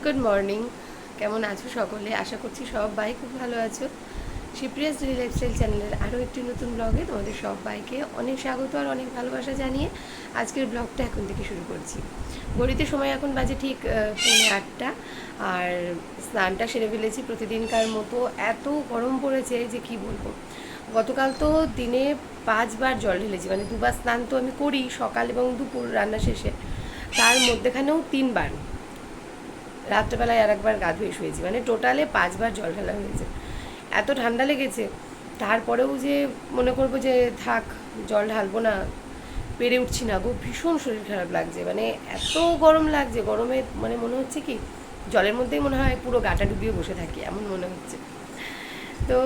Good morning. কেমন আছো সকলে? আশা করছি সবাই খুব ভালো আছো। শিপ্রিয়াস ডেলি লাইফস্টাইল চ্যানেলের আরও একটি নতুন ব্লগে তোমাদের সবাইকে অনেক স্বাগত আর অনেক ভালোবাসা জানিয়ে আজকের ব্লগটা এখন থেকে শুরু করছি। ঘড়িতে সময় এখন বাজে ঠিক 8:30 আর স্নানটা সেরে ফেলেছি প্রতিদিনকার মতো। এত গরম পড়েছে যে কি বলবো। গতকাল তো দিনে 5বার জল ঢেলেছি, মানে 2বার স্নান তো আমি করি, সকাল এবং দুপুর রান্না শেষে, তার মধ্যেখানেও 3বার রাত্রেবেলায় আর একবার গা ধুয়ে শুয়েছি, মানে টোটালে 5বার জল ঢালা হয়েছে। এত ঠান্ডা লেগেছে, তারপরেও যে মনে করবো যে থাক জল ঢালবো না, পেরে উঠছি না গো। ভীষণ শরীর খারাপ লাগছে, মানে এত গরম লাগছে। গরমে মানে মনে হচ্ছে কি জলের মধ্যেই মনে হয় পুরো গাটা ডুবিয়ে বসে থাকি, এমন মনে হচ্ছে। তো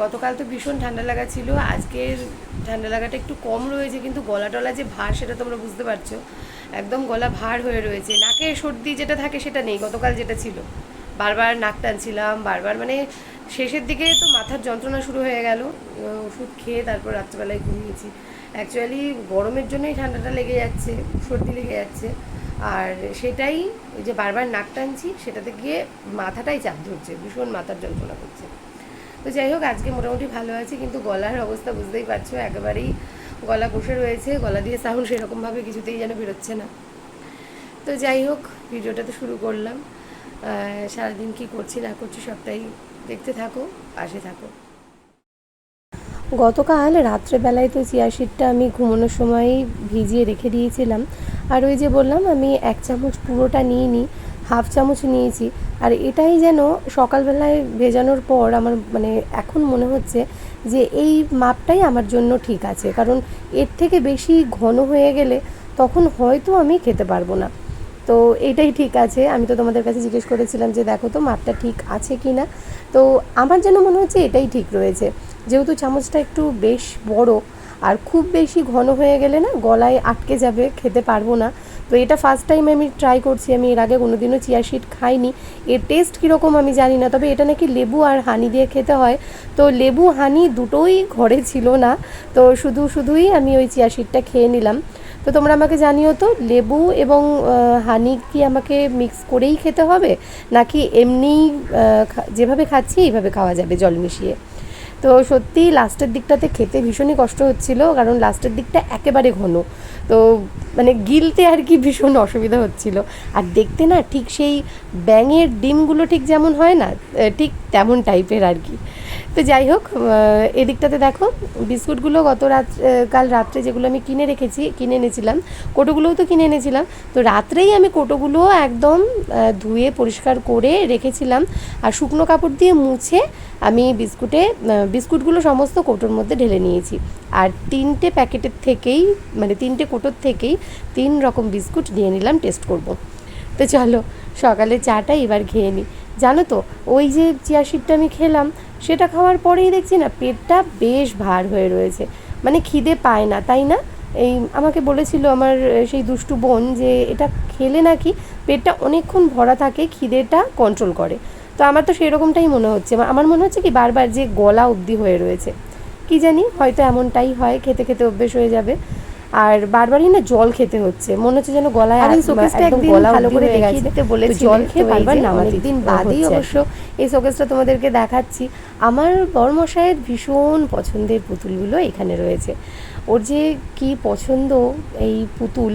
গতকাল তো ভীষণ ঠান্ডা লাগা ছিল, আজকের ঠান্ডা লাগাটা একটু কম রয়েছে, কিন্তু গলা টলা যে ভার সেটা তোমরা বুঝতে পারছো। একদম গলা ভার হয়ে রয়েছে, নাকে সর্দি যেটা থাকে সেটা নেই, গতকাল যেটা ছিল। বারবার নাক টানছিলাম, বারবার মানে শেষের দিকে তো মাথার যন্ত্রণা শুরু হয়ে গেল। ওষুধ খেয়ে তারপর রাত্রেবেলায় ঘুমিয়েছি। অ্যাকচুয়ালি গরমের জন্যই ঠান্ডাটা লেগে যাচ্ছে, সর্দি লেগে যাচ্ছে। আর সেটাই ওই যে বারবার নাক টানছি, সেটাতে গিয়ে মাথাটাই চাপ ধরছে, ভীষণ মাথার যন্ত্রণা করছে। তো যাই হোক, আজকে মোটামুটি ভালো আছে, কিন্তু গলার অবস্থা বুঝতেই পারছো, একেবারেই গলা বসে রয়েছে। গলা দিয়ে সাউন্ড সেরকমভাবে কিছুতেই যেন বেরোচ্ছে না। তো যাই হোক, ভিডিওটা তো শুরু করলাম। সারাদিন কি করছি না করছি সবটাই দেখতে থাকো, পাশে থাকো। গতকাল রাত্রেবেলায় তো চিয়া সিডটা আমি ঘুমানোর সময় ভিজিয়ে রেখে দিয়েছিলাম। আর ওই যে বললাম আমি 1 চামচ পুরোটা নিইনি, হাফ চামচ নিয়েছি। আর এটাই যেন সকালবেলায় ভেজানোর পর আমার মানে এখন মনে হচ্ছে যে এই মাপটাই আমার জন্য ঠিক আছে, কারণ এর থেকে বেশি ঘন হয়ে গেলে তখন হয়তো আমি খেতে পারবো না। তো এটাই ঠিক আছে। আমি তো তোমাদের কাছে জিজ্ঞেস করেছিলাম যে দেখো তো মাপটা ঠিক আছে কি না। তো আমার যেন মনে হচ্ছে এটাই ঠিক রয়েছে, যেহেতু চামচটা একটু বেশ বড়। আর খুব বেশি ঘন হয়ে গেলে না গলায় আটকে যাবে, খেতে পারবো না। তো এটা ফার্স্ট টাইম আমি ট্রাই করছি, আমি এর আগে কোনোদিনও চিয়া সিড খাইনি। এর টেস্ট কীরকম আমি জানি না, তবে এটা নাকি লেবু আর হানি দিয়ে খেতে হয়। তো লেবু হানি দুটোই ঘরে ছিল না, তো শুধুই আমি ওই চিয়া সিডটা খেয়ে নিলাম। তো তোমরা আমাকে জানিও তো, লেবু এবং হানি কি আমাকে মিক্স করেই খেতে হবে, নাকি এমনিই যেভাবে খাচ্ছি এইভাবে খাওয়া যাবে জল মিশিয়ে? তো সত্যি লাস্টের দিকটাতে খেতে ভীষণই কষ্ট হচ্ছিল, কারণ লাস্টের দিকটা একেবারে ঘন। তো মানে গিলতে আর কি ভীষণ অসুবিধা হচ্ছিল। আর দেখতে না ঠিক সেই ব্যাঙের ডিমগুলো ঠিক যেমন হয় না, ঠিক তেমন টাইপের আর কি। তো যাই হোক, এদিকটাতে দেখো বিস্কুটগুলো কাল রাত্রে যেগুলো আমি কিনে এনেছিলাম, কোটোগুলোও তো কিনে এনেছিলাম। তো রাত্রেই আমি কোটোগুলো একদম ধুয়ে পরিষ্কার করে রেখেছিলাম, আর শুকনো কাপড় দিয়ে মুছে আমি বিস্কুটগুলো সমস্ত কোটোর মধ্যে ঢেলে নিয়েছি। আর 3টে প্যাকেটের থেকেই, মানে 3টে কোটোর থেকেই 3 রকম বিস্কুট নিয়ে নিলাম টেস্ট করব। তো চলো সকালে চাটা এবার খেয়ে নিই। জানো তো, ওই যে চিয়া সিডটা আমি খেলাম, সেটা খাওয়ার পরেই দেখছি না পেটটা বেশ ভার হয়ে রয়েছে, মানে খিদে পায় না, তাই না? এই আমাকে বলেছিল আমার সেই দুষ্টু বোন যে এটা খেলে নাকি পেটটা অনেকক্ষণ ভরা থাকে, খিদেটা কন্ট্রোল করে। তো আমার তো সেরকমটাই মনে হচ্ছে, আমার মনে হচ্ছে কি বারবার যে গলা অবধি হয়ে রয়েছে। কি জানি, হয়তো এমনটাই হয়, খেতে খেতে অভ্যেস হয়ে যাবে। আর বারবারই না জল খেতে হচ্ছে, মনে হচ্ছে যেন গলায় একদম গলা ভালো করে দেখিয়ে দিতে বলেছি, জল খেয়ে বারবার নামাতে দিন বাদেই অবশ্য এই শোকেসটা তোমাদেরকে দেখাচ্ছি। আমার বড়মশাইয়ের ভীষণ পছন্দের পুতুলগুলো এখানে রয়েছে। ওর যে কি পছন্দ এই পুতুল,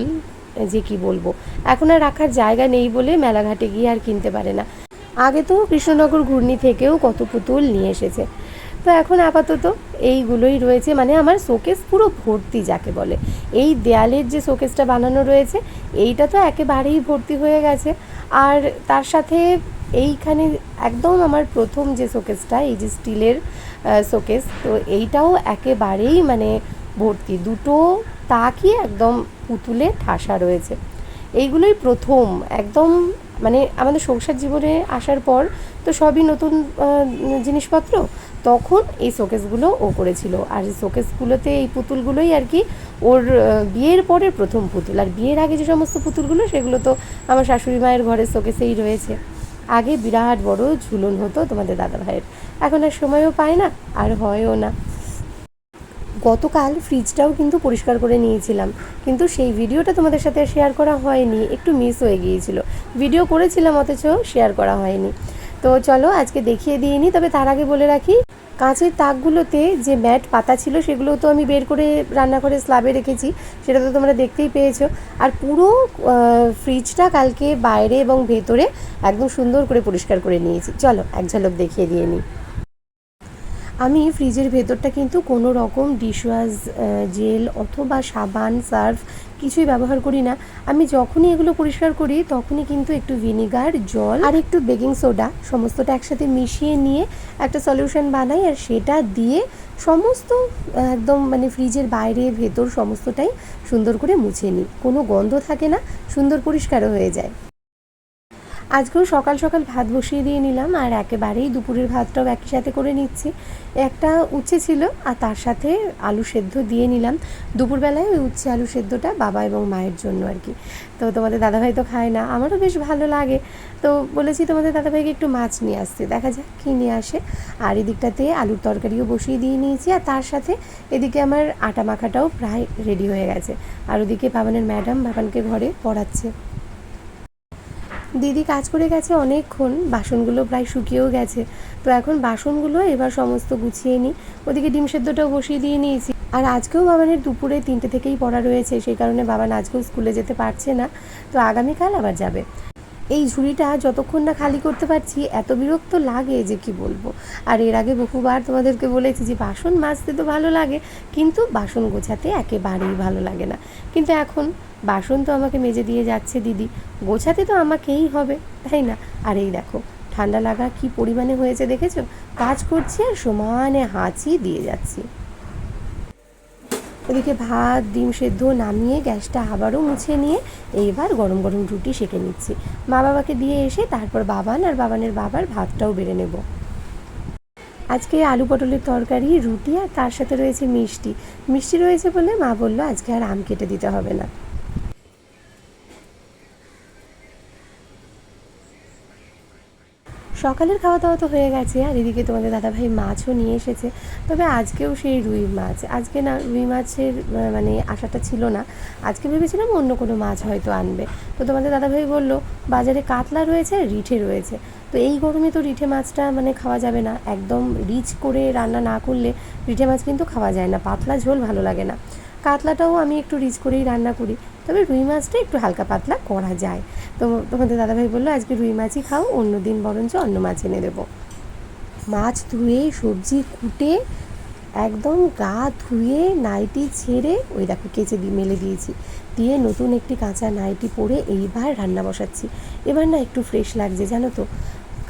যে কি বলবো। এখন আর রাখার জায়গা নেই বলে মেলাঘাটে গিয়ে আর কিনতে পারে না। আগে তো কৃষ্ণনগর ঘূর্ণি থেকেও কত পুতুল নিয়ে এসেছে। তো এখন আপাতত এইগুলোই রয়েছে, মানে আমার শোকেস পুরো ভর্তি যাকে বলে। এই দেয়ালের যে শোকেসটা বানানো রয়েছে, এইটা তো একেবারেই ভর্তি হয়ে গেছে। আর তার সাথে এইখানে একদম আমার প্রথম যে শোকেসটা, এই যে স্টিলের শোকেস, তো এইটাও একেবারেই মানে ভর্তি। দুটো তাকই একদম পুতুলে ঠাসা রয়েছে। এইগুলোই প্রথম একদম, মানে আমাদের সংসার জীবনে আসার পর তো সবই নতুন জিনিসপত্র। তখন এই শোকেসগুলো ও করেছিল, আর এই শোকেসগুলোতে এই পুতুলগুলোই আর কি ওর বিয়ের পরের প্রথম পুতুল। আর বিয়ের আগে যে সমস্ত পুতুলগুলো, সেগুলো তো আমার শাশুড়ি মায়ের ঘরের শোকেসেই রয়েছে। আগে বিরাট বড় ঝুলন হতো তোমাদের দাদা ভাইয়ের, এখন আর সময়ও পায় না, আর হয়ও না। গতকাল ফ্রিজটাও কিন্তু পরিষ্কার করে নিয়েছিলাম, কিন্তু সেই ভিডিওটা তোমাদের সাথে শেয়ার করা হয়নি, একটু মিস হয়ে গিয়েছিল। ভিডিও করেছিলাম অথচ শেয়ার করা হয়নি। তো চলো আজকে দেখিয়ে দিইনি। তবে তার আগে বলে রাখি, কাঁচের তাকগুলোতে যে ম্যাট পাতা ছিল সেগুলো তো আমি বের করে রান্নাঘরে স্ল্যাবে রেখেছি, সেটা তো তোমরা দেখতেই পেয়েছো। আর পুরো ফ্রিজটা কালকে বাইরে এবং ভেতরে একদম সুন্দর করে পরিষ্কার করে নিয়েছি। চলো এক ঝলক দেখিয়ে দিয়ে নিই। আমি ফ্রিজের ভেতরটা কিন্তু কোনো রকম ডিশওয়াশ জেল অথবা সাবান সার্ফ কিছুই ব্যবহার করি না। আমি যখনই এগুলো পরিষ্কার করি তখনই কিন্তু একটু ভিনিগার, জল আর একটু বেকিং সোডা সমস্তটা একসাথে মিশিয়ে নিয়ে একটা সলিউশন বানাই, আর সেটা দিয়ে সমস্ত একদম মানে ফ্রিজের বাইরে ভেতর সমস্তটাই সুন্দর করে মুছে নিই। কোনো গন্ধ থাকে না, সুন্দর পরিষ্কারও হয়ে যায়। আজকেও সকাল সকাল ভাত বসিয়ে দিয়ে নিলাম, আর একেবারেই দুপুরের ভাতটাও একই সাথে করে নিচ্ছি। একটা উচ্ছে ছিল আর তার সাথে আলু সেদ্ধ দিয়ে নিলাম। দুপুরবেলায় ওই উচ্ছে আলু সেদ্ধটা বাবা এবং মায়ের জন্য আর কি। তো তোমাদের দাদাভাই তো খায় না, আমারও বেশ ভালো লাগে। তো বলেছি তোমাদের দাদাভাইকে একটু মাছ নিয়ে আসতে, দেখা যাক কী নিয়ে আসে। আর এদিকটাতে আলুর তরকারিও বসিয়ে দিয়ে নিয়েছি, আর তার সাথে এদিকে আমার আটা মাখাটাও প্রায় রেডি হয়ে গেছে। আর ওদিকে বাবানের ম্যাডাম বাবানকে ঘরে পড়াচ্ছে। দিদি কাজ করে গেছে অনেকক্ষণ, বাসনগুলো প্রায় শুকিয়েও গেছে। তো এখন বাসনগুলো এবার সমস্ত গুছিয়ে নিই। ওদিকে ডিম সেদ্ধটাও বসিয়ে দিয়ে নিয়েছি। আর আজকেও বাবানের দুপুরে 3টে থেকেই পড়া রয়েছে, সেই কারণে বাবান আজকেও স্কুলে যেতে পারছে না। তো আগামীকাল আবার যাবে। এই ঝুড়িটা যতক্ষণ না খালি করতে পারছি এত বিরক্ত লাগে যে কি বলবো। আর এর আগে বহুবার তোমাদেরকে বলেছি যে বাসন মাজতে তো ভালো লাগে, কিন্তু বাসন গোছাতে একেবারেই ভালো লাগে না। কিন্তু এখন বাসন তো আমাকে মেজে দিয়ে যাচ্ছে দিদি, গোছাতে তো আমাকেই হবে, তাই না? আর এই দেখো ঠান্ডা লাগা কি পরিমাণে হয়েছে দেখেছো, কাজ করছি আর সমানে হাঁচি দিয়ে যাচ্ছি। ওদিকে ভাত ডিম সেদ্ধ নামিয়ে গ্যাসটা আবারও মুছে নিয়ে এইবার গরম গরম রুটি সেঁকে নিচ্ছি। মা বাবাকে দিয়ে এসে তারপর বাবান আর বাবানের বাবার ভাতটাও বেড়ে নেব। আজকে আলু পটলের তরকারি, রুটি, আর তার সাথে রয়েছে মিষ্টি। মিষ্টি রয়েছে বলে মা বললো আজকে আর আম কেটে দিতে হবে না। সকালের খাওয়া দাওয়া তো হয়ে গেছে, আর এদিকে তোমাদের দাদাভাই মাছও নিয়ে এসেছে। তবে আজকেও সেই রুই মাছ, আজকে না রুই মাছের মানে আশাটা ছিল না। আজকে ভেবেছিলাম অন্য কোনো মাছ হয়তো আনবে। তো তোমাদের দাদাভাই বললো বাজারে কাতলা রয়েছে, রিঠে রয়েছে। তো এই গরমে তো রিঠে মাছটা মানে খাওয়া যাবে না, একদম রিচ করে রান্না না করলে রিঠে মাছ কিন্তু খাওয়া যায় না, পাতলা ঝোল ভালো লাগে না। কাতলাটাও আমি একটু রিচ করেই রান্না করি, তবে রুই মাছটা একটু হালকা পাতলা করা যায়। তো তোমাদের দাদাভাই বললো আজকে রুই মাছই খাও, অন্য দিন বরঞ্চ অন্য মাছ এনে দেবো। মাছ ধুয়ে সবজি কুটে একদম গা ধুয়ে নাইটি ছেড়ে ওই দেখো কেচে মেলে দিয়েছি, দিয়ে নতুন একটি কাঁচা নাইটি পরে এইবার রান্না বসাচ্ছি। এবার না একটু ফ্রেশ লাগছে জানো তো,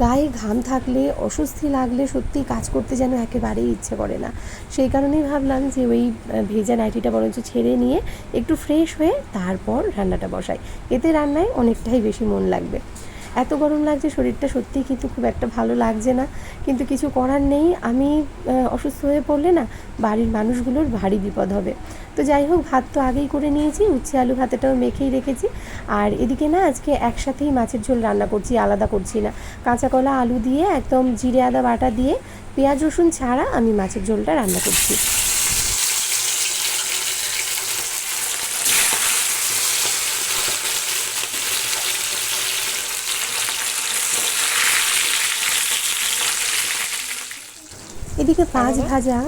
গায়ে ঘাম থাকলে অস্বস্তি লাগলে সত্যি কাজ করতে যেন একেবারেই ইচ্ছে করে না। সেই কারণেই ভাবলাম যে ওই ভেজা নাইটিটা বরঞ্চ ছেড়ে নিয়ে একটু ফ্রেশ হয়ে তারপর রান্নাটা বসাই, এতে রান্নায় অনেকটাই বেশি মন লাগবে। এত গরম লাগছে, শরীরটা সত্যিই কিন্তু খুব একটা ভালো লাগছে না, কিন্তু কিছু করার নেই। আমি অসুস্থ হয়ে পড়লে না বাড়ির মানুষগুলোর ভারী বিপদ হবে। তো যাই হোক, ভাত তো আগেই করে নিয়েছি, উচ্ছে আলু ভাতেটাও মেখেই রেখেছি। আর এদিকে না আজকে একসাথেই মাছের ঝোল রান্না করছি, আলাদা করছি না। কাঁচা কলা আলু দিয়ে একদম জিরে আদা বাটা দিয়ে পেঁয়াজ রসুন ছাড়া আমি মাছের ঝোলটা রান্না করছি। এদিকে মাছ ভাজা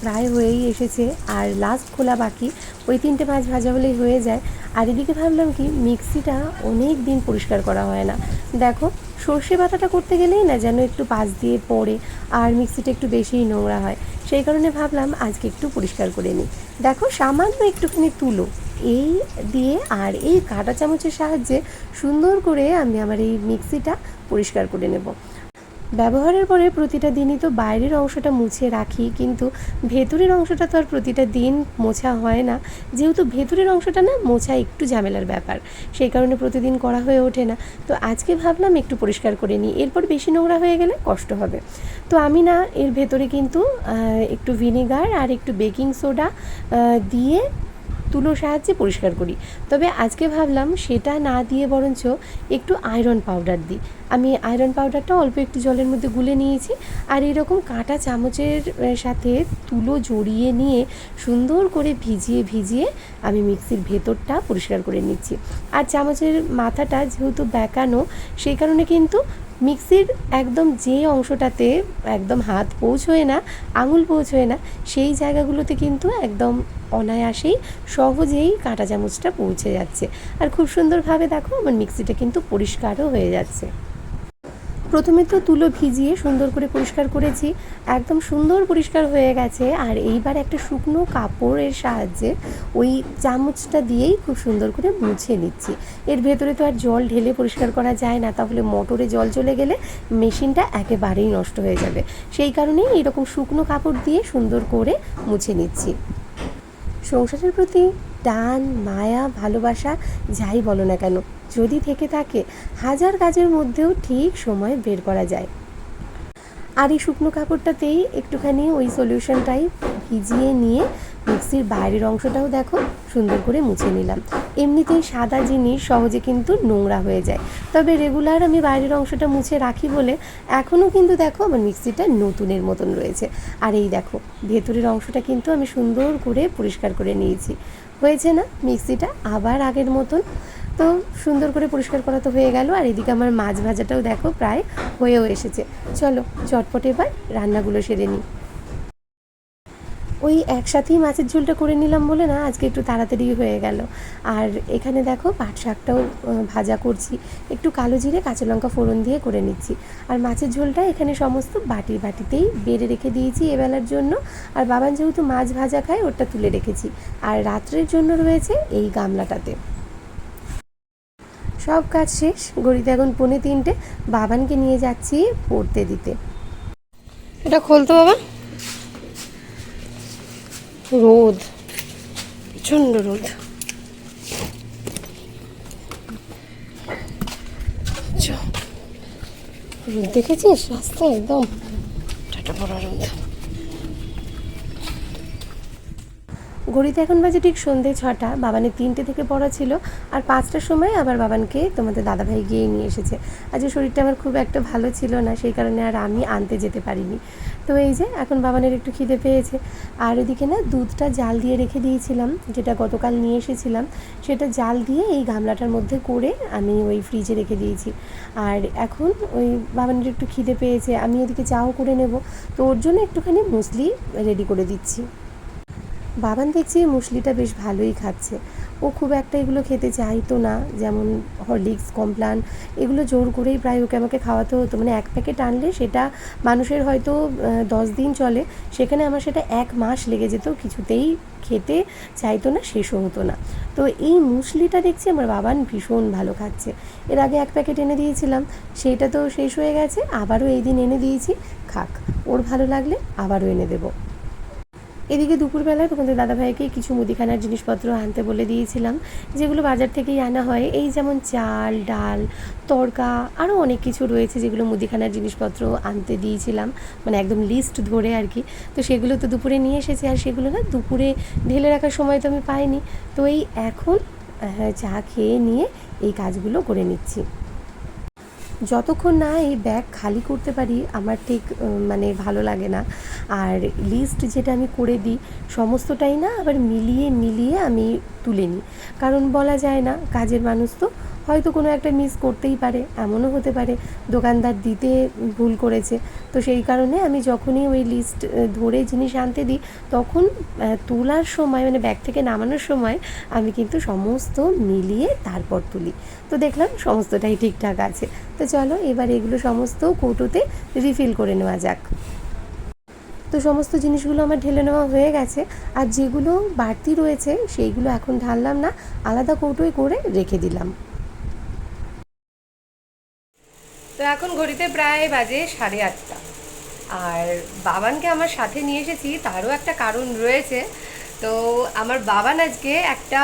প্রায় হয়েই এসেছে, আর লাস্ট খোলা বাকি, ওই 3টে মাছ ভাজা হলেই হয়ে যায়। আর এদিকে ভাবলাম কি মিক্সিটা অনেক দিন পরিষ্কার করা হয় না, দেখো সর্ষে বাটাটা করতে গেলেই না যেন একটু পাশ দিয়ে পড়ে, আর মিক্সিটা একটু বেশিই নোংরা হয়। সেই কারণে ভাবলাম আজকে একটু পরিষ্কার করে নিই। দেখো সামান্য একটুখানি তুলো এই দিয়ে আর এই কাঁটা চামচের সাহায্যে সুন্দর করে আমি আমার এই মিক্সিটা পরিষ্কার করে নেব। ব্যবহারের পরে প্রতিটা দিনই তো বাইরের অংশটা মুছে রাখি, কিন্তু ভেতরের অংশটা তো আর প্রতিটা দিন মোছা হয় না, যেহেতু ভেতরের অংশটা না মোছা একটু ঝামেলার ব্যাপার, সেই কারণে প্রতিদিন করা হয়ে ওঠে না। তো আজকে ভাবলাম একটু পরিষ্কার করে নিই, এরপর বেশি নোংরা হয়ে গেলে কষ্ট হবে। তো আমি না এর ভেতরে কিন্তু একটু ভিনেগার আর একটু বেকিং সোডা দিয়ে তুলোর সাহায্যে পরিষ্কার করি। তবে আজকে ভাবলাম সেটা না দিয়ে বরঞ্চ একটু আয়রন পাউডার দিই। আমি আয়রন পাউডারটা অল্প একটু জলের মধ্যে গুলে নিয়েছি, আর এরকম কাঁটা চামচের সাথে তুলো জড়িয়ে নিয়ে সুন্দর করে ভিজিয়ে ভিজিয়ে আমি মিক্সির ভেতরটা পরিষ্কার করে নিচ্ছি। আর চামচের মাথাটা যেহেতু বেঁকানো, সেই কারণে কিন্তু মিক্সির একদম যে অংশটাতে একদম হাত পৌঁছয় না, আঙুল পৌঁছয় না, সেই জায়গাগুলোতে কিন্তু একদম অনায়াসেই সহজেই কাঁটা চামচটা পৌঁছে যাচ্ছে। আর খুব সুন্দরভাবে দেখো আমার মিক্সিটা কিন্তু পরিষ্কারও হয়ে যাচ্ছে। প্রথমে তো তুলো ভিজিয়ে সুন্দর করে পরিষ্কার করেছি, একদম সুন্দর পরিষ্কার হয়ে গেছে। আর এইবার একটা শুকনো কাপড়ের সাহায্যে ওই চামচটা দিয়েই খুব সুন্দর করে মুছে নিচ্ছি। এর ভেতরে তো আর জল ঢেলে পরিষ্কার করা যায় না, তাহলে মোটরে জল চলে গেলে মেশিনটা একেবারেই নষ্ট হয়ে যাবে। সেই কারণেই এরকম শুকনো কাপড় দিয়ে সুন্দর করে মুছে নিচ্ছি। সংসারের প্রতি টান, মায়া, ভালোবাসা যাই বলো না কেন, যদি থেকে থাকে, হাজার কাজের মধ্যেও ঠিক সময় বের করা যায়। আর এই শুকনো কাপড়টাতেই একটুখানি ওই সলিউশনটাই ভিজিয়ে নিয়ে মিক্সির বাইরের অংশটাও দেখো সুন্দর করে মুছে নিলাম। এমনিতেই সাদা জিনিস সহজে কিন্তু নোংরা হয়ে যায়, তবে রেগুলার আমি বাইরের অংশটা মুছে রাখি বলে এখনও কিন্তু দেখো আমার মিক্সিটা নতুনের মতন রয়েছে। আর এই দেখো ভেতরের অংশটা কিন্তু আমি সুন্দর করে পরিষ্কার করে নিয়েছি। হয়েছে না মিক্সিটা আবার আগের মতন? তো সুন্দর করে পরিষ্কার করা তো হয়ে গেল। আর এদিকে আমার মাছ ভাজাটাও দেখো প্রায় হয়েও এসেছে। চলো চটপট এবার রান্নাগুলো সেরে নিই। ওই একসাথেই মাছের ঝোলটা করে নিলাম বলে না আজকে একটু তাড়াতাড়ি হয়ে গেল। আর এখানে দেখো পাট শাকটাও ভাজা করছি, একটু কালো জিরে কাঁচা লঙ্কা ফোড়ন দিয়ে করে নিচ্ছি। আর মাছের ঝোলটা এখানে সমস্ত বাটিতেই বেড়ে রেখে দিয়েছি এবেলার জন্য। আর বাবান যেহেতু মাছ ভাজা খায় ওটা তুলে রেখেছি। আর রাত্রের জন্য রয়েছে এই গামলাটাতে। সব কাজ শেষ, ঘড়িতে এখন 2:45, বাবানকে নিয়ে যাচ্ছি পড়তে দিতে। এটা খুলতো বাবা, রোদ, প্রচণ্ড রোদ। রোদ দেখেছিস রাস্তায়, একদম ঠাটা পড়া রোদ। ঘড়িতে এখন বাজে ঠিক সন্ধ্যে 6টা। বাবানের 3টে থেকে পড়া ছিল, আর 5টার সময় আবার বাবানকে তোমাদের দাদাভাই গিয়ে নিয়ে এসেছে। আজকে শরীরটা আমার খুব একটা ভালো ছিল না, সেই কারণে আর আমি আনতে যেতে পারিনি। তো এই যে এখন বাবানের একটু খিদে পেয়েছে। আর ওইদিকে না দুধটা জাল দিয়ে রেখে দিয়েছিলাম, যেটা গতকাল নিয়ে এসেছিলাম, সেটা জাল দিয়ে এই গামলাটার মধ্যে করে আমি ওই ফ্রিজে রেখে দিয়েছি। আর এখন ওই বাবানের একটু খিদে পেয়েছে, আমি এদিকে চাও করে নেব, তো ওর জন্য একটুখানি মুসলি রেডি করে দিচ্ছি। বাবান দেখছি মুসলিটা বেশ ভালোই খাচ্ছে। ও খুব একটা এগুলো খেতে চাইতো না, যেমন হরলিক্স, কমপ্লান, এগুলো জোর করেই প্রায় ওকে আমাকে খাওয়াতে হতো। মানে 1 প্যাকেট আনলে সেটা মানুষের হয়তো 10 দিন চলে, সেখানে আমার সেটা 1 মাস লেগে যেত, কিছুতেই খেতে চাইতো না, শেষও হতো না। তো এই মুসলিটা দেখছি আমার বাবান ভীষণ ভালো খাচ্ছে। এর আগে 1 প্যাকেট এনে দিয়েছিলাম, সেইটা তো শেষ হয়ে গেছে, আবারও এই দিন এনে দিয়েছি, খাক, ওর ভালো লাগলে আবারও এনে দেবো। এদিকে দুপুরবেলায় তোমাদের দাদাভাইকে কিছু মুদিখানার জিনিসপত্র আনতে বলে দিয়েছিলাম, যেগুলো বাজার থেকেই আনা হয়, এই যেমন চাল, ডাল, তড়কা, আরও অনেক কিছু রয়েছে যেগুলো মুদিখানার জিনিসপত্র আনতে দিয়েছিলাম, মানে একদম লিস্ট ধরে আর কি। তো সেগুলো তো দুপুরে নিয়ে এসেছে, আর সেগুলো না দুপুরে ঢেলে রাখার সময় তো আমি পাইনি। তো এই এখন চা খেয়ে নিয়ে এই কাজগুলো করে নিচ্ছি। যতক্ষণ না এই ব্যাগ খালি করতে পারি আমার ঠিক মানে ভালো লাগে না। আর লিস্ট যেটা আমি করে দিই সমস্তটাই না আবার মিলিয়ে মিলিয়ে আমি তুলে নিই, কারণ বলা যায় না, কাজের মানুষ তো, হয়তো কোনো একটা মিস করতেই পারে, এমনও হতে পারে দোকানদার দিতে ভুল করেছে। তো সেই কারণে আমি যখনই ওই লিস্ট ধরে জিনিস আনতে দিই, তখন তোলার সময় মানে ব্যাগ থেকে নামানোর সময় আমি কিন্তু সমস্ত মিলিয়ে তারপর তুলি। তো দেখলাম সমস্তটাই ঠিকঠাক আছে। তো চলো এবার এগুলো সমস্ত কৌটোতে রিফিল করে নেওয়া যাক। তো সমস্ত জিনিসগুলো আমার ঢেলে নেওয়া হয়ে গেছে, আর যেগুলো বাড়তি রয়েছে সেইগুলো এখন ঢাললাম না, আলাদা কৌটোয় করে রেখে দিলাম। তো এখন ঘড়িতে প্রায় বাজে 8:30, আর বাবানকে আমার সাথে নিয়ে এসেছি, তারও একটা কারণ রয়েছে। তো আমার বাবান আজকে একটা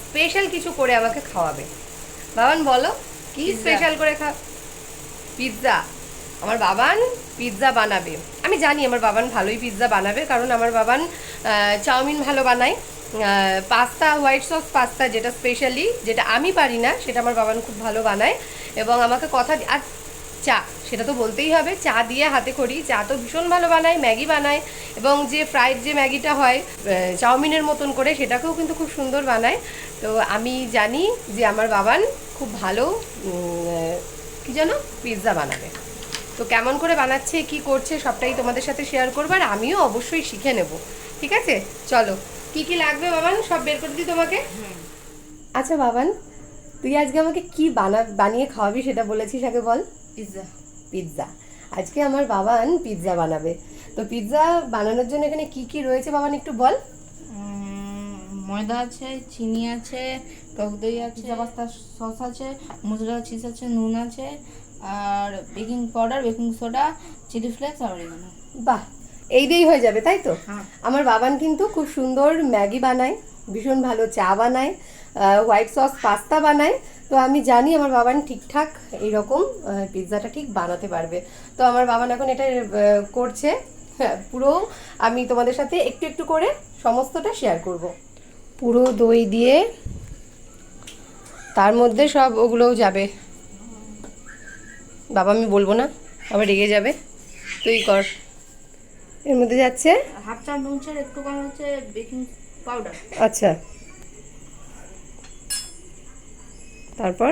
স্পেশাল কিছু করে আমাকে খাওয়াবে। বাবান বলো কি স্পেশাল করে পিৎজা। আমার বাবান পিৎজা বানাবে, আমি জানি আমার বাবান ভালোই পিৎজা বানাবে, কারণ আমার বাবান চাউমিন ভালো বানায়, পাস্তা, হোয়াইট সস পাস্তা, যেটা স্পেশালি, যেটা আমি পারি না, সেটা আমার বাবান খুব ভালো বানায়। এবং আমাকে কথা আর চা, সেটা তো বলতেই হবে, চা দিয়ে হাতে করি। চা তো ভীষণ ভালো বানায়, ম্যাগি বানায়, এবং যে ফ্রাইড যে ম্যাগিটা হয় চাউমিনের মতন করে, সেটাকেও কিন্তু খুব সুন্দর বানায়। তো আমি জানি যে আমার বাবান খুব ভালো কী যেন পিৎজা বানাবে। তো কেমন করে বানাচ্ছে, কি করছে, সবটাই তোমাদের সাথে শেয়ার করবো, আর আমিও অবশ্যই শিখে নেব। ঠিক আছে, চলো। কি কি লাগবে বাবান সব বের করে দিই তোমাকে। আচ্ছা বাবান, তুই আজকে আমাকে কি বানিয়ে খাওয়াবি সেটা বলেছিস, আগে বল। পিৎজা। পিৎজা। আজকে আমার বাবান পিৎজা বানাবে। তো পিৎজা বানানোর জন্য এখানে কি কি রয়েছে বাবান একটু বল। ময়দা আছে, চিনি আছে, টক দই আছে, পিৎজা পাস্তা সস আছে, মোজরেলা চিজ আছে, নুন আছে, আর baking powder, baking soda, chilli flakes আর অরিগানো। বাহ, এই দিয়েই হয়ে যাবে তাই তো? হ্যাঁ। আমার বাবান কিন্তু খুব সুন্দর ম্যাগি বানায়, ভীষণ ভালো চা বানায়, হোয়াইট সস পাস্তা বানায়। তো আমি জানি আমার বাবান ঠিকঠাক এইরকম পিৎজাটা ঠিক বানাতে পারবে। তো আমার বাবান এখন এটা করছে। হ্যাঁ, পুরো আমি তোমাদের সাথে একটু একটু করে সমস্তটা শেয়ার করব। পুরো দই দিয়ে তার মধ্যে সব ওগুলোও যাবে। বাবা আমি বলবো না, আবার রেগে যাবে। তুই কর। এর মধ্যে যাচ্ছে হাফ চা নুন, একটু কম হচ্ছে বেকিং পাউডার। আচ্ছা, তারপর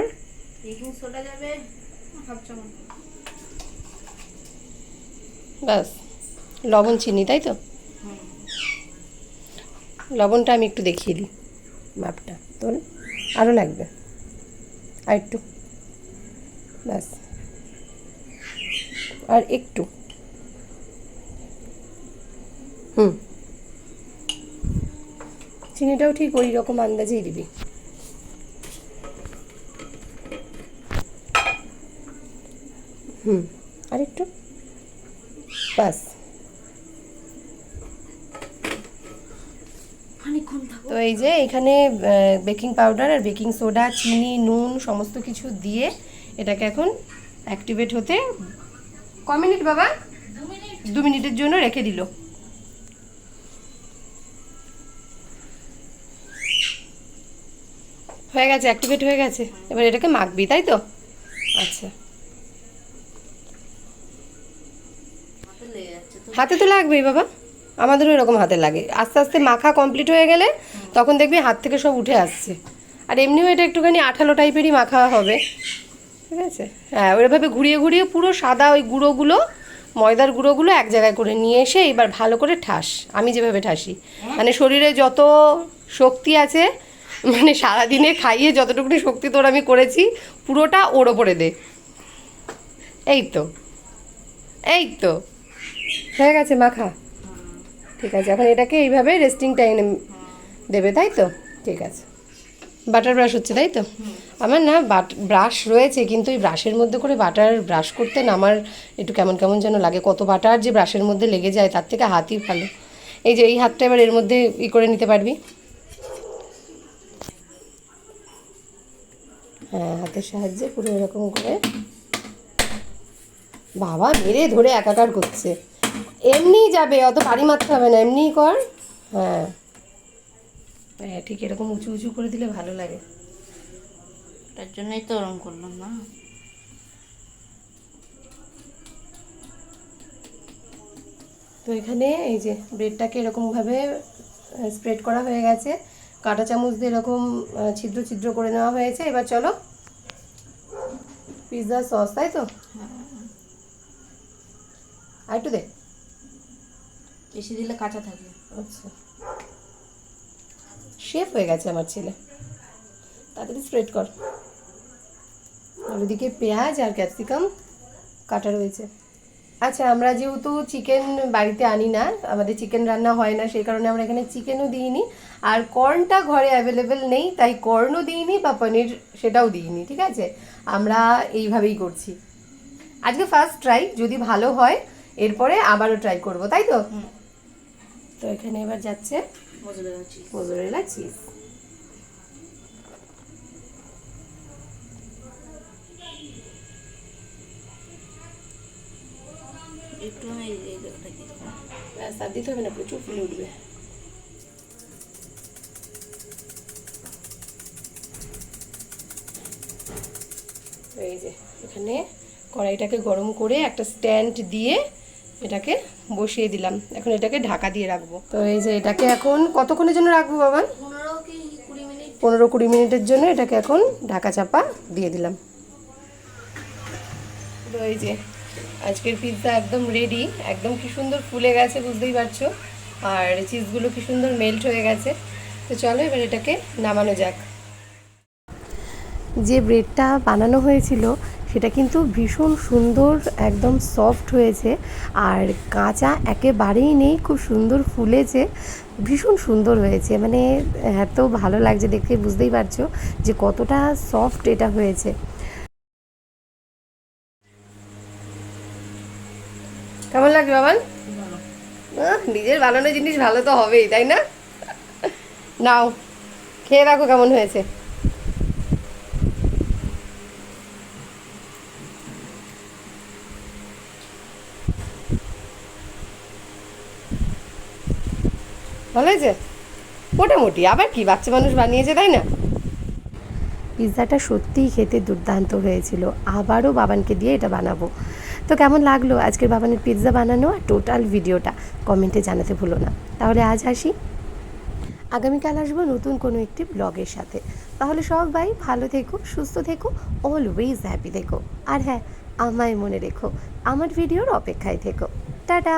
বেকিং সোডা যাবে হাফ চামচ। ব্যাস, লবণ চিনি তাই তো? লবণটা আমি একটু দেখিয়ে দিই, মাপটা তোর আরও লাগবে, আর একটু, ব্যাস, আর একটু। চিনিটাও ঠিক ওই রকম আন্দাজেই দিবি। আর একটু, ব্যাস। তো এই যে এখানে বেকিং পাউডার আর বেকিং সোডা, চিনি, নুন সমস্ত কিছু দিয়ে এটাকে এখন অ্যাক্টিভেট হতে ক মিনিট বাবা? 2 মিনিটের জন্য রেখে দিল। হয়ে গেছে, অ্যাক্টিভেট হয়ে গেছে। এবার এটাকে মাখবি তাই তো? আচ্ছা, হাতে তো লাগবেই বাবা, আমাদেরও এরকম হাতে লাগে। আস্তে আস্তে মাখা কমপ্লিট হয়ে গেলে তখন দেখবি হাত থেকে সব উঠে আসছে। আর এমনিও এটা একটুখানি আঠালো টাইপেরই মাখা হবে, ঠিক আছে? হ্যাঁ, ওইভাবে ঘুরিয়ে ঘুরিয়ে পুরো সাদা ওই গুঁড়োগুলো, ময়দার গুঁড়োগুলো এক জায়গায় করে নিয়ে এসে এবার ভালো করে ঠাস, আমি যেভাবে ঠাসি। মানে শরীরে যত শক্তি আছে, মানে সারাদিনে খাইয়ে যতটুকুনি শক্তি তোর আমি করেছি, পুরোটা ওর ওপরে দে। এই তো, এই তো হয়ে গেছে মাখা। ঠিক আছে, এখন এটাকে এইভাবে রেস্টিং টাইম দেবে তাই তো? ঠিক আছে। বাটার ব্রাশ হচ্ছে তাই তো? আমার না ব্রাশ রয়েছে, কিন্তু এই ব্রাশের মধ্যে করে বাটার ব্রাশ করতে না আমার একটু কেমন কেমন যেন লাগে। কত বাটার যে ব্রাশের মধ্যে লেগে যায়, তার থেকে হাতই ভালো। এই যে এই হাতটা এবার এর মধ্যে করে নিতে পারবি। হ্যাঁ, হাতের সাহায্যে পুরো এরকম করে। বাবা মেরে ধরে একাকার করছে। এমনিই যাবে, অত বাড়ি মারতে হবে না, এমনিই কর। হ্যাঁ হ্যাঁ, ঠিক এরকম উঁচু উঁচু করে দিলে ভালো লাগে। তার জন্যই তো ওরম করলাম না। তো এখানে এই যে ব্রেডটাকে এরকমভাবে স্প্রেড করা হয়ে গেছে, কাঁটা চামচ দিয়ে এরকম ছিদ্র ছিদ্র করে নেওয়া হয়েছে। এবার চলো, পিৎজা সস তাই তো? আর একটু দে, বেশি দিলে কাঁচা থাকে। আচ্ছা, শেফ হয়ে গেছে আমার ছেলে, তাড়াতাড়ি স্প্রেড কর। আর ওদিকে পেঁয়াজ আর ক্যাপসিকাম কাটা রয়েছে। আচ্ছা, আমরা যেহেতু চিকেন বাড়িতে আনি না, আমাদের চিকেন রান্না হয় না, সেই কারণে আমরা এখানে চিকেনও দিইনি। আর কর্নটা ঘরে অ্যাভেলেবেল নেই, তাই কর্নও দিইনি বা পনির সেটাও দিইনি। ঠিক আছে, আমরা এইভাবেই করছি। আজকে ফার্স্ট ট্রাই, যদি ভালো হয় এরপরে আবারও ট্রাই করব তাই তো? তো এখানে এবার যাচ্ছে মোজরেলা চিজ। একটু এই জায়গাটা দিয়ে আর দিতে হবে না, প্রচুর ফুলে উঠবে। এখানে কড়াইটাকে গরম করে একটা স্ট্যান্ড দিয়ে এটাকে বসিয়ে দিলাম। এখন এটাকে ঢাকা দিয়ে রাখবো। তো এই যে এটাকে এখন কতক্ষণের জন্য রাখবো বাবা? 15-20 মিনিটের জন্য এটাকে এখন ঢাকা চাপা দিয়ে দিলাম। তো এই যে আজকের পিৎজা একদম রেডি, একদম কি সুন্দর ফুলে গেছে বুঝতেই পারছো, আর চিজগুলো কি সুন্দর মেল্ট হয়ে গেছে। তো চলো এবার এটাকে নামানো যাক। যে ব্রেডটা বানানো হয়েছিল সেটা কিন্তু ভীষণ সুন্দর, একদম সফট হয়েছে, আর কাঁচা একেবারেই নেই, খুব সুন্দর ফুলেছে, ভীষণ সুন্দর হয়েছে। মানে এত ভালো লাগছে দেখতে, বুঝতেই পারছো যে কতটা সফট এটা হয়েছে। কেমন লাগছে বাবান? নিজের বানানো জিনিস ভালো তো হবেই, তাই না? নাও খেয়ে দেখো কেমন হয়েছে। ভালো হয়েছে মোটামুটি, আবার কি, বাচ্চা মানুষ বানিয়েছে তাই না? পিৎজাটা সত্যিই খেতে দুর্দান্ত হয়েছিল, আবারও বাবানকে দিয়ে এটা বানাবো। তো কেমন লাগলো আজকের বাবানের পিৎজা বানানো আর টোটাল ভিডিওটা কমেন্টে জানাতে ভুলো না। তাহলে আজ আসি, আগামীকাল আসবো নতুন কোনো একটি ব্লগের সাথে। তাহলে সবাই ভালো থেকো, সুস্থ থেকো, অলওয়েজ হ্যাপি থেকো, আর হ্যাঁ আমায় মনে রেখো, আমার ভিডিওর অপেক্ষায় থেকো। টাটা।